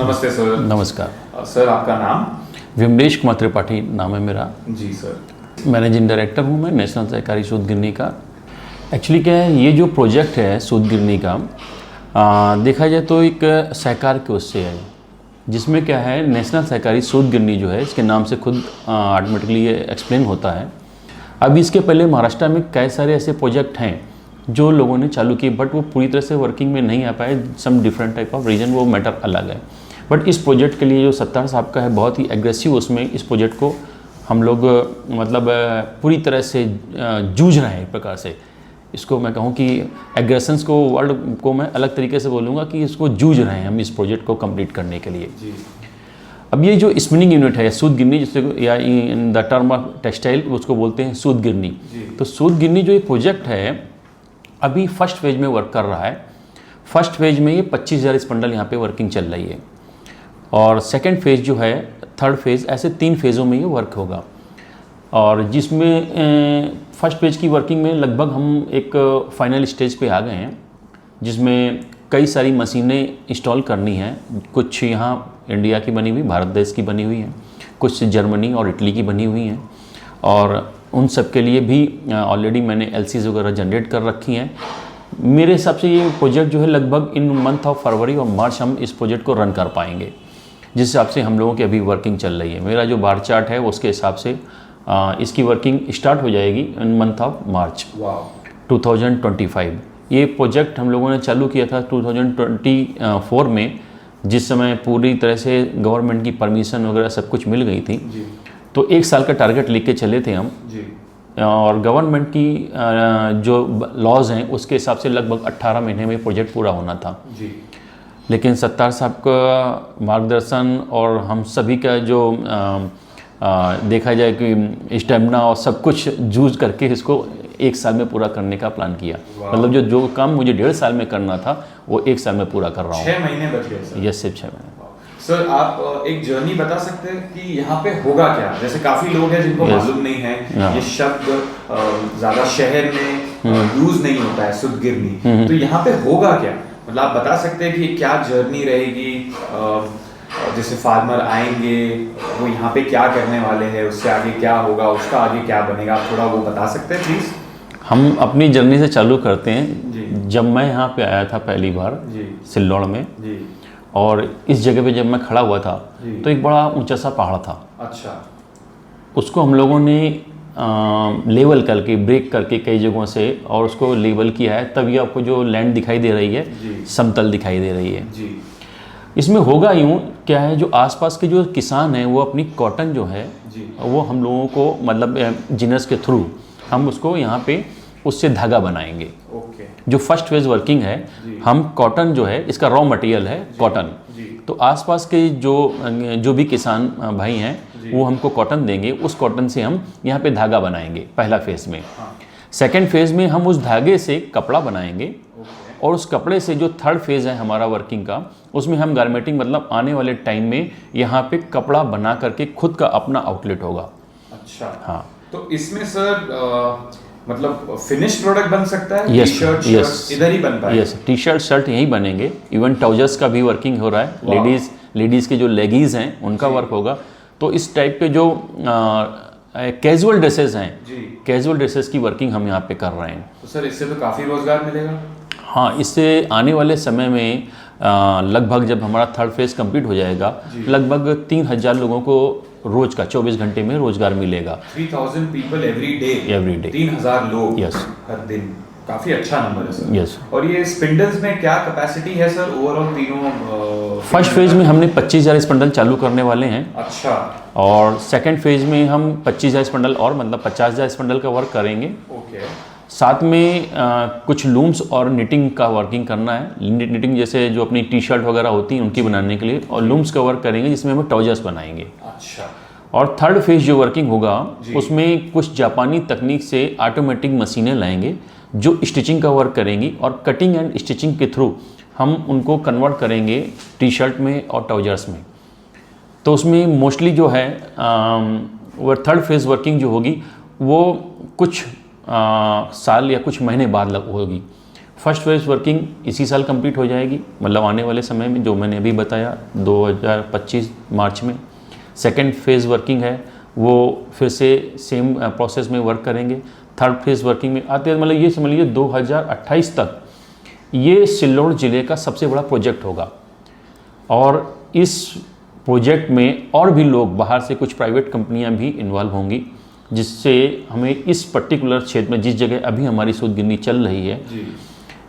नमस्ते सर। नमस्कार सर, आपका नाम? विमलेश कुमार त्रिपाठी नाम है मेरा। जी सर। मैनेजिंग डायरेक्टर हूँ मैं नेशनल सहकारी सूद गिरनी का। एक्चुअली क्या है, ये जो प्रोजेक्ट है सूद गिरनी का, देखा जाए तो एक सहकार के उससे है, जिसमें क्या है नेशनल सहकारी सूद गिरनी जो है, इसके नाम से खुद ऑटोमेटिकली ये एक्सप्लेन होता है। अभी इसके पहले महाराष्ट्र में कई सारे ऐसे प्रोजेक्ट हैं जो लोगों ने चालू किए, बट वो पूरी तरह से वर्किंग में नहीं आ पाए। Some different type of reason, वो मैटर अलग है। बट इस प्रोजेक्ट के लिए जो सत्तार साहब का है, बहुत ही एग्रेसिव उसमें इस प्रोजेक्ट को हम लोग मतलब पूरी तरह से जूझ रहे हैं। एक प्रकार से इसको मैं कहूँ कि एग्रेशंस को, वर्ड को मैं अलग तरीके से बोलूँगा कि इसको जूझ रहे हैं हम इस प्रोजेक्ट को कंप्लीट करने के लिए। जी। अब ये जो स्पिनिंग यूनिट है सूद गिरनी, जिससे या in the term of textile उसको बोलते हैं सूद गिरनी। तो सूद गिरनी जो ये प्रोजेक्ट है अभी फर्स्ट फेज में वर्क कर रहा है। फर्स्ट फेज में ये 25,000 स्पंडल यहाँ पे वर्किंग चल रही है, और सेकंड फेज जो है, थर्ड फेज, ऐसे 3 फेज़ों में ये वर्क होगा। और जिसमें फर्स्ट फेज की वर्किंग में लगभग हम एक फाइनल स्टेज पे आ गए हैं, जिसमें कई सारी मशीनें इंस्टॉल करनी हैं। कुछ यहाँ इंडिया की बनी हुई, भारत देश की बनी हुई हैं, कुछ जर्मनी और इटली की बनी हुई हैं, और उन सब के लिए भी ऑलरेडी मैंने एलसीज वगैरह जनरेट कर रखी हैं। मेरे हिसाब से ये प्रोजेक्ट जो है लगभग इन मंथ ऑफ फरवरी और मार्च हम इस प्रोजेक्ट को रन कर पाएंगे, जिस हिसाब से हम लोगों की अभी वर्किंग चल रही है। मेरा जो बार चार्ट है उसके हिसाब से इसकी वर्किंग स्टार्ट हो जाएगी इन मंथ ऑफ मार्च 2025। ये प्रोजेक्ट हम लोगों ने चालू किया था 2024 में, जिस समय पूरी तरह से गवर्नमेंट की परमिशन वगैरह सब कुछ मिल गई थी। तो 1 साल का टारगेट लेके चले थे हम जी। और गवर्नमेंट की जो लॉज हैं उसके हिसाब से लगभग 18 महीने में प्रोजेक्ट पूरा होना था जी। लेकिन सत्तार साहब का मार्गदर्शन और हम सभी का जो देखा जाए कि स्टेमिना और सब कुछ जूझ करके इसको 1 साल में पूरा करने का प्लान किया। मतलब जो काम मुझे 1.5 साल में करना था वो 1 साल में पूरा कर रहा हूँ। 6 महीने बच गए सर। यस, सिर्फ 6 महीने। सर, आप एक जर्नी बता सकते हैं कि यहाँ पे होगा क्या? जैसे काफी लोग हैं जिनको मालूम नहीं है, ये शब्द ज्यादा शहर में यूज नहीं होता है सूद गिरनी, तो यहाँ पे होगा क्या? मतलब आप बता सकते हैं कि क्या जर्नी रहेगी? जैसे फार्मर आएंगे, वो यहाँ पे क्या करने वाले हैं, उससे आगे क्या होगा, उसका आगे क्या बनेगा, आप थोड़ा वो बता सकते हैं प्लीज? हम अपनी जर्नी से चालू करते हैं। जब मैं यहाँ पे आया था पहली बार सिल्लोड़ में जी। और इस जगह पे जब मैं खड़ा हुआ था तो एक बड़ा ऊंचा सा पहाड़ था। अच्छा। उसको हम लोगों ने लेवल करके, ब्रेक करके कई जगहों से, और उसको लेवल किया है, तभी आपको जो लैंड दिखाई दे रही है समतल दिखाई दे रही है जी। इसमें होगा यूँ क्या है, जो आसपास के जो किसान हैं वो अपनी कॉटन जो है वो हम लोगों को, मतलब जिनस के थ्रू हम उसको यहाँ पे उससे धागा बनाएंगे। ओके। जो फर्स्ट फेज वर्किंग है, हम कॉटन जो है, इसका रॉ मटेरियल है कॉटन। तो आसपास के जो भी किसान भाई हैं वो हमको कॉटन देंगे, उस कॉटन से हम यहाँ पे धागा बनाएंगे पहला फेज में। सेकंड फेज में हम उस धागे से कपड़ा बनाएंगे, और उस कपड़े से जो थर्ड फेज है हमारा वर्किंग का, उसमें हम गारमेंटिंग, मतलब आने वाले टाइम में यहाँ पे कपड़ा बना करके खुद का अपना आउटलेट होगा। अच्छा। हाँ। तो इसमें सर मतलब फिनिश प्रोडक्ट बन सकता है? यस, यस, इधर ही बन पाएगा? यस, टी शर्ट शर्ट यहीं बनेंगे। इवन ट्राउजर्स का भी वर्किंग हो रहा है। लेडीज़ के जो लेगीज हैं उनका वर्क होगा। तो इस टाइप के जो कैजुअल ड्रेसेस हैं, कैजुअल ड्रेसेस की वर्किंग हम यहाँ पे कर रहे हैं। तो सर इससे तो काफ़ी रोजगार मिलेगा? हाँ, इससे आने वाले समय में लगभग जब हमारा थर्ड फेज कंप्लीट हो जाएगा, लगभग 3,000 लोगों को रोज का 24 घंटे में रोजगार मिलेगा। 3,000 पीपल एवरी डे? 3,000 लोग हर दिन। काफी अच्छा नंबर है सर। यस। और ये स्पिंडल्स में क्या कैपेसिटी है सर ओवरऑल तीनों? फर्स्ट फेज में हमने 25,000 स्पंडल चालू करने वाले हैं। अच्छा। और सेकंड फेज में हम 25,000 स्पंडल और, मतलब 50,000 स्पंडल का वर्क करेंगे। ओके। साथ में कुछ लूम्स और निटिंग का वर्किंग करना है। निटिंग जैसे जो अपनी टी शर्ट वगैरह होती हैं उनकी बनाने के लिए, और लूम्स का वर्क करेंगे जिसमें हम ट्राउजर्स बनाएंगे। अच्छा। और थर्ड फेज जो वर्किंग होगा उसमें कुछ जापानी तकनीक से ऑटोमेटिक मशीनें लाएंगे जो स्टिचिंग का वर्क करेंगी, और कटिंग एंड स्टिचिंग के थ्रू हम उनको कन्वर्ट करेंगे टी शर्ट में और ट्राउजर्स में। तो उसमें मोस्टली जो है वो थर्ड फेज वर्किंग जो होगी वो कुछ साल या कुछ महीने बाद होगी। फर्स्ट फेज़ वर्किंग इसी साल कंप्लीट हो जाएगी, मतलब आने वाले समय में, जो मैंने अभी बताया 2025 मार्च में। सेकंड फेज़ वर्किंग है वो फिर से सेम प्रोसेस में वर्क करेंगे। थर्ड फेज़ वर्किंग में आते, मतलब ये समझ लीजिए 2028 तक ये सिल्लोड ज़िले का सबसे बड़ा प्रोजेक्ट होगा। और इस प्रोजेक्ट में और भी लोग बाहर से, कुछ प्राइवेट कंपनियां भी इन्वॉल्व होंगी, जिससे हमें इस पर्टिकुलर क्षेत्र में, जिस जगह अभी हमारी सूद गिरनी चल रही है,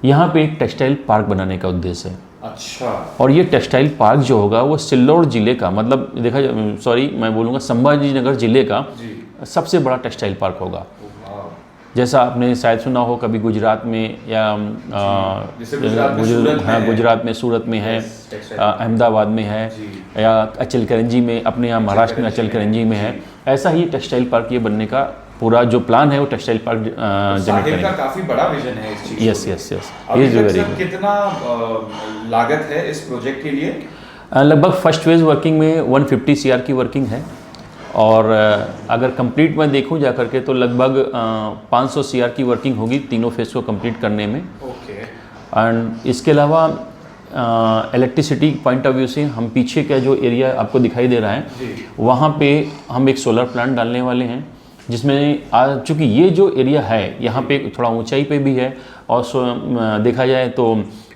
यहाँ पे एक टेक्सटाइल पार्क बनाने का उद्देश्य है। अच्छा। और ये टेक्सटाइल पार्क जो होगा वो सिल्लोड जिले का, मतलब देखा, सॉरी मैं बोलूँगा संभाजी नगर जिले का सबसे बड़ा टेक्सटाइल पार्क होगा। जैसा आपने शायद सुना हो कभी गुजरात में, या गुजरात में सूरत में है, अहमदाबाद में है, या अचल करंजी में, अपने यहाँ महाराष्ट्र में अचल करंजी में है। ऐसा ही टेक्सटाइल पार्क ये बनने का पूरा जो प्लान है वो टेक्सटाइल पार्क जनरेट करेंगे। का काफी बड़ा विजन है इस चीज। Yes yes yes. अभी तक सर कितना लागत है इस प्रोजेक्ट के लिए? लगभग फर्स्ट फेज वर्किंग में 150 CR की वर्किंग है, और अगर कंप्लीट मैं देखूं जा करके तो लगभग 500 CR की वर्किंग होगी तीनों फेज को कंप्लीट करने में। ओके। एंड इसके अलावा इलेक्ट्रिसिटी पॉइंट ऑफ व्यू से हम पीछे का जो एरिया आपको दिखाई दे रहा है, वहाँ पे हम एक सोलर प्लांट डालने वाले हैं, जिसमें चूँकि ये जो एरिया है यहाँ पे थोड़ा ऊंचाई पे भी है, और देखा जाए तो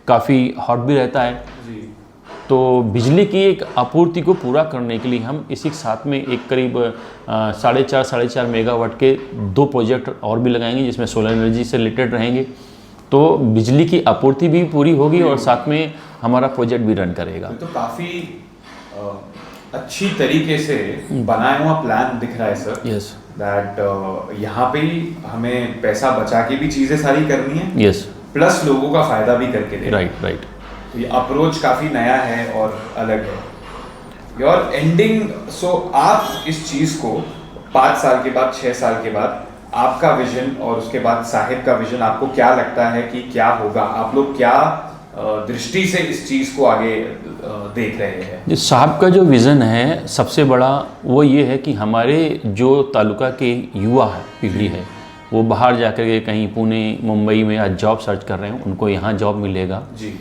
काफ़ी हॉट भी रहता है। तो बिजली की एक आपूर्ति को पूरा करने के लिए हम इसी के साथ में एक करीब 4.5 मेगावाट के 2 प्रोजेक्ट और भी लगाएंगे, जिसमें सोलर एनर्जी से रिलेटेड रहेंगे। तो बिजली की आपूर्ति भी पूरी होगी और साथ में हमारा प्रोजेक्ट भी रन करेगा। तो काफ़ी अच्छी तरीके से बनाया हुआ प्लान दिख रहा है सर। यस। दैट यहाँ पे ही हमें पैसा बचा के भी चीज़ें सारी करनी है। यस। प्लस लोगों का फायदा भी करके देना। Right right. ये अप्रोच काफ़ी नया है और अलग है। योर एंडिंग, सो आप इस चीज़ को 5 साल के बाद, 6 साल के बाद, आपका विजन और उसके बाद साहिब का विजन, आपको क्या लगता है कि क्या होगा? आप लोग क्या दृष्टि से इस चीज़ को आगे देख रहे हैं? साहब का जो विज़न है सबसे बड़ा वो ये है कि हमारे जो तालुका के युवा पीढ़ी है वो बाहर जाकर के कहीं पुणे, मुंबई में आज जॉब सर्च कर रहे हैं, उनको यहाँ जॉब मिलेगा जी।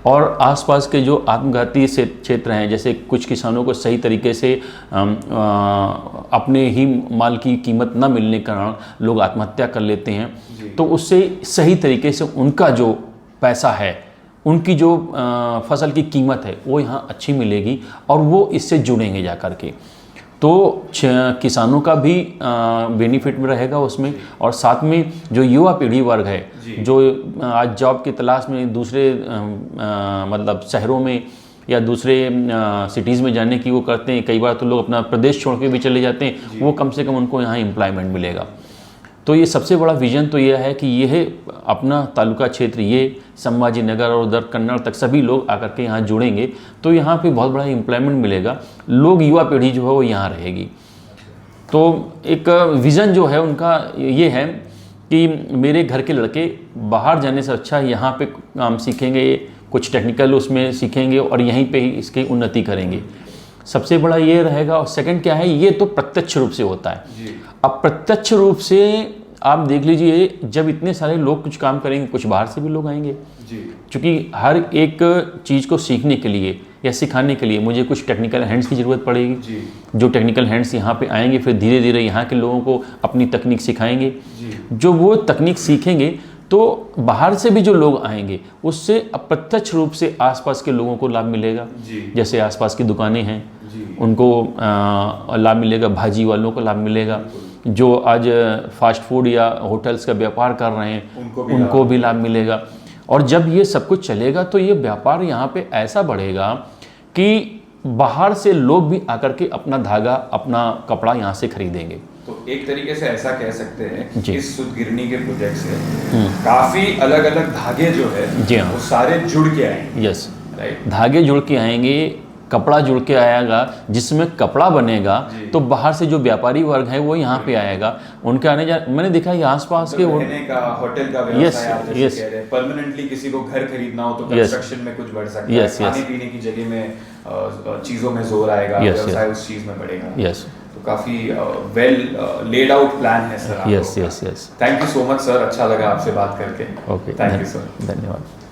और आसपास के जो आत्मघाती क्षेत्र हैं, जैसे कुछ किसानों को सही तरीके से अपने ही माल की कीमत न मिलने के कारण लोग आत्महत्या कर लेते हैं, तो उससे सही तरीके से उनका जो पैसा है, उनकी जो फसल की कीमत है वो यहाँ अच्छी मिलेगी और वो इससे जुड़ेंगे जा कर के। तो किसानों का भी बेनिफिट में रहेगा उसमें, और साथ में जो युवा पीढ़ी वर्ग है जो आज जॉब की तलाश में दूसरे मतलब शहरों में या दूसरे सिटीज़ में जाने की वो करते हैं, कई बार तो लोग अपना प्रदेश छोड़ के भी चले जाते हैं, वो कम से कम उनको यहाँ एम्प्लॉयमेंट मिलेगा। तो ये सबसे बड़ा विजन तो यह है कि यह अपना तालुका क्षेत्र, ये संभाजी नगर और उधर कन्नड़ तक सभी लोग आकर के यहाँ जुड़ेंगे, तो यहाँ पे बहुत बड़ा एम्प्लॉयमेंट मिलेगा, लोग, युवा पीढ़ी जो है वो यहाँ रहेगी। तो एक विज़न जो है उनका ये है कि मेरे घर के लड़के बाहर जाने से अच्छा यहाँ पे काम सीखेंगे, कुछ टेक्निकल उसमें सीखेंगे और यहीं पे ही इसकी उन्नति करेंगे। सबसे बड़ा ये रहेगा। और सेकंड क्या है, ये तो प्रत्यक्ष रूप से होता है। अब प्रत्यक्ष रूप से आप देख लीजिए, जब इतने सारे लोग कुछ काम करेंगे, कुछ बाहर से भी लोग आएंगे, क्योंकि हर एक चीज़ को सीखने के लिए या सिखाने के लिए मुझे कुछ टेक्निकल हैंड्स की ज़रूरत पड़ेगी। जो टेक्निकल हैंड्स यहाँ पे आएंगे, फिर धीरे धीरे यहाँ के लोगों को अपनी तकनीक सिखाएंगे। जो वो तकनीक सीखेंगे तो बाहर से भी जो लोग आएंगे उससे अप्रत्यक्ष रूप से आसपास के लोगों को लाभ मिलेगा। जैसे आसपास की दुकानें हैं उनको लाभ मिलेगा, भाजी वालों को लाभ मिलेगा, जो आज फास्ट फूड या होटल्स का व्यापार कर रहे हैं उनको भी लाभ मिलेगा। और जब ये सब कुछ चलेगा तो ये व्यापार यहाँ पे ऐसा बढ़ेगा कि बाहर से लोग भी आकर के अपना धागा, अपना कपड़ा यहाँ से खरीदेंगे। तो एक तरीके से ऐसा कह सकते हैं कि इस सुदगिरनी के प्रोजेक्ट से काफी अलग अलग धागे जो है वो सारे जुड़ के आएंगे। Yes, right. धागे जुड़ के आएंगे, कपड़ा जुड़ के आएगा, जिसमें कपड़ा बनेगा तो बाहर से जो व्यापारी वर्ग है वो यहाँ पे आएगा। उनके आने जा, मैंने देखा है आसपास के रहने का, होटल का व्यवसाय, आप जैसे कह रहे हैं, परमानेंटली किसी को घर खरीदना हो तो कंस्ट्रक्शन में कुछ बढ़ सकता है, खाने पीने की जगह में चीजों में जोर आएगा, व्यवसाय उस चीज में बढ़ेगा। तो काफ़ी वेल लेड आउट प्लान है sir. Yes yes yes. Thank you so much sir, अच्छा लगा आपसे बात करके। Okay, thank you sir. धन्यवाद।